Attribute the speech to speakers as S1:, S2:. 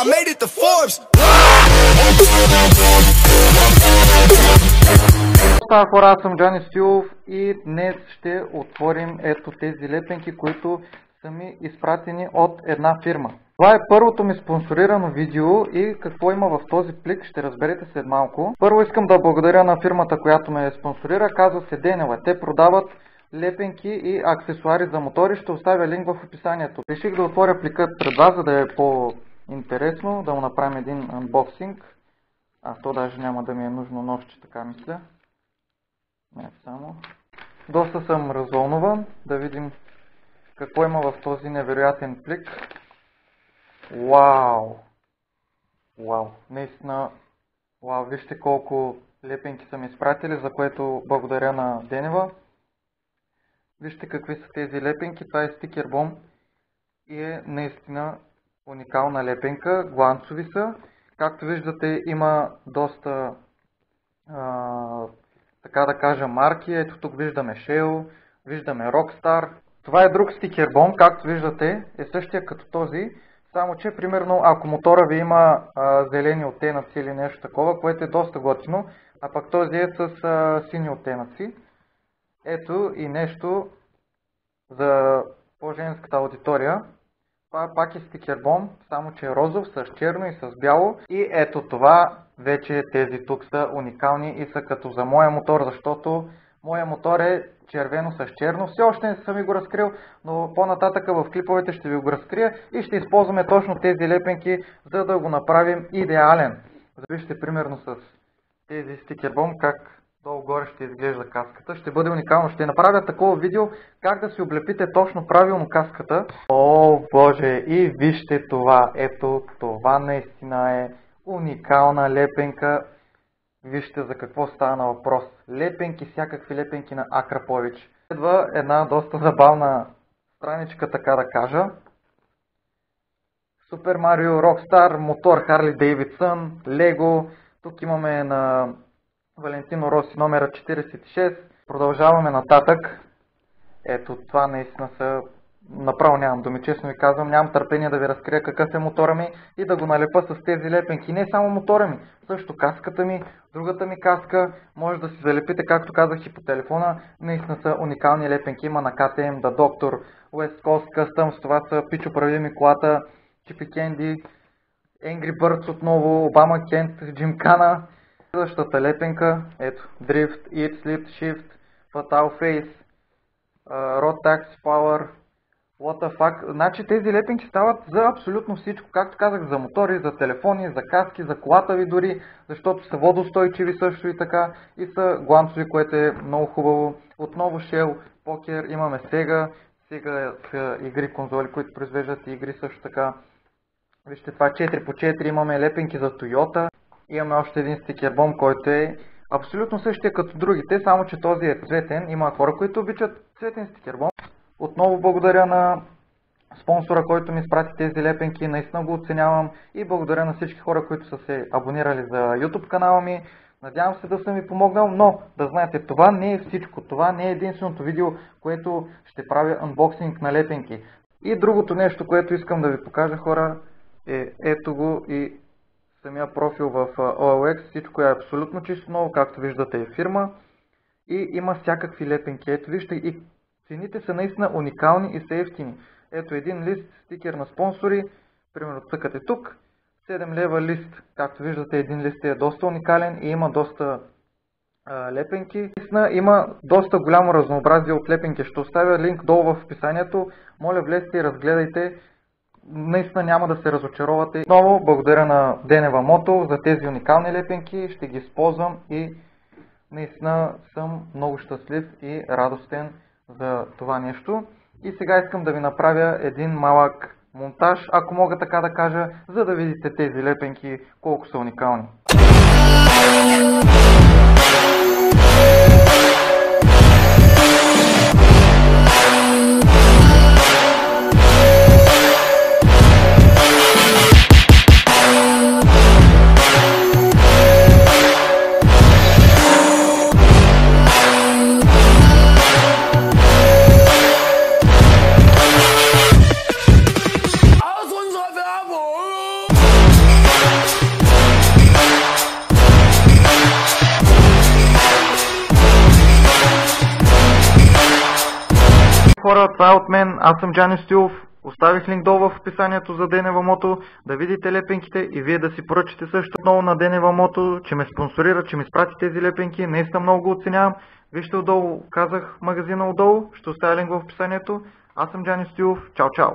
S1: I made it to Forbes.
S2: Става хора, аз съм Джани Стилов и днес ще отворим ето тези лепенки, които са ми изпратени от една фирма. Това е първото ми спонсорирано видео и какво има в този плик ще разберете след малко. Първо искам да благодаря на фирмата, която ме спонсорира, казва се Денева. Те продават лепенки и аксесуари за мотори, ще оставя линк в описанието. Реших да отворя пликът пред вас, за да е по-интересно, да му направим един анбоксинг. То даже няма да ми е нужно нощче, така мисля. Не само. Доста съм развълнуван, да видим какво има в този невероятен плик. Вау! Вау! Наистина, вау! Вижте колко лепенки са ми изпратили, за което благодаря на Денева. Вижте какви са тези лепенки. Това е стикер бомб и е наистина уникална лепенка. Гланцови са. Както виждате, има доста така да кажа марки. Ето тук виждаме Shell, виждаме Rockstar. Това е друг стикер бомб, както виждате е същия като този, само че примерно ако мотора ви има зелени оттенъци или нещо такова, което е доста готино, а пък този е с сини оттенъци. Ето и нещо за по-женската аудитория. Това пак е стикер бомб, само че е розов с черно и с бяло. И ето това, вече тези тук са уникални и са като за моя мотор, защото моя мотор е червено с черно. Все още не съм ви го разкрил, но по-нататъка в клиповете ще ви го разкрия и ще използваме точно тези лепенки, за да го направим идеален. Вижте примерно с тези стикер бомб как долу-горе ще изглежда каската. Ще бъде уникално. Ще направя такова видео как да си облепите точно правилно каската. О, боже! И вижте това. Ето това наистина е уникална лепенка. Вижте за какво стана въпрос. Лепенки, всякакви лепенки на Акрапович. Следва една доста забавна страничка, така да кажа. Супер Марио, Rockstar, мотор Харли Дейвидсън, Лего. Тук имаме на Валентино Роси номера 46. Продължаваме нататък. Ето това наистина са... Направо нямам думи, честно ви казвам. Нямам търпение да ви разкрия какъв е мотора ми и да го налепа с тези лепенки. Не само мотора ми, също каската ми, другата ми каска. Може да си залепите, както казах и по телефона. Наистина са уникални лепенки. Има на KTM, The Doctor, West Coast Customs. Това са Пичо прави ми колата, Чипи Кенди, Angry Birds отново, Обама Кент, Джимкана. Следващата лепенка, ето, Drift, Eat, Sleep, Shift, Fatal Face, Road Taxi Power, What the fuck. Значи тези лепенки стават за абсолютно всичко, както казах, за мотори, за телефони, за каски, за колата ви дори, защото са водостойчиви също и така и са гланцови, което е много хубаво. Отново Shell, покер, имаме Sega игри, конзоли, които произвеждат игри също така. Вижте това 4x4, имаме лепенки за Toyota. Имаме още един стикер бомб, който е абсолютно същия като другите, само че този е цветен. Има хора, които обичат цветен стикер бомб. Отново благодаря на спонсора, който ми изпрати тези лепенки, наистина го оценявам и благодаря на всички хора, които са се абонирали за YouTube канала ми. Надявам се да съм ви помогнал, но да знаете, това не е всичко, това не е единственото видео, което ще правя анбоксинг на лепенки. И другото нещо, което искам да ви покажа, хора, е ето го и самия профил в OLX. Всичко е абсолютно чисто ново, както виждате е фирма и има всякакви лепенки. Ето вижте и цените са наистина уникални и са ефтини. Ето един лист, стикер на спонсори, примерно цъкате тук, 7 лева лист. Както виждате, един лист е доста уникален и има доста лепенки. Наистина има доста голямо разнообразие от лепенки. Ще оставя линк долу в описанието. Моля, влезте и разгледайте. Наистина няма да се разочаровате. Отново благодаря на Денева Мото за тези уникални лепенки. Ще ги използвам и наистина съм много щастлив и радостен за това нещо. И сега искам да ви направя един малък монтаж, ако мога така да кажа, за да видите тези лепенки колко са уникални. хора, това е от мен. Аз съм Джани Стоилов. Оставих линк долу в описанието за Денева Мото, да видите лепенките и вие да си поръчате също отново на Денева Мото, че ме спонсорира, че ми спрати тези лепенки. Наистина много го оценявам. Вижте отдолу, казах магазина отдолу, ще оставя линк в описанието. Аз съм Джани Стоилов. Чао, чао!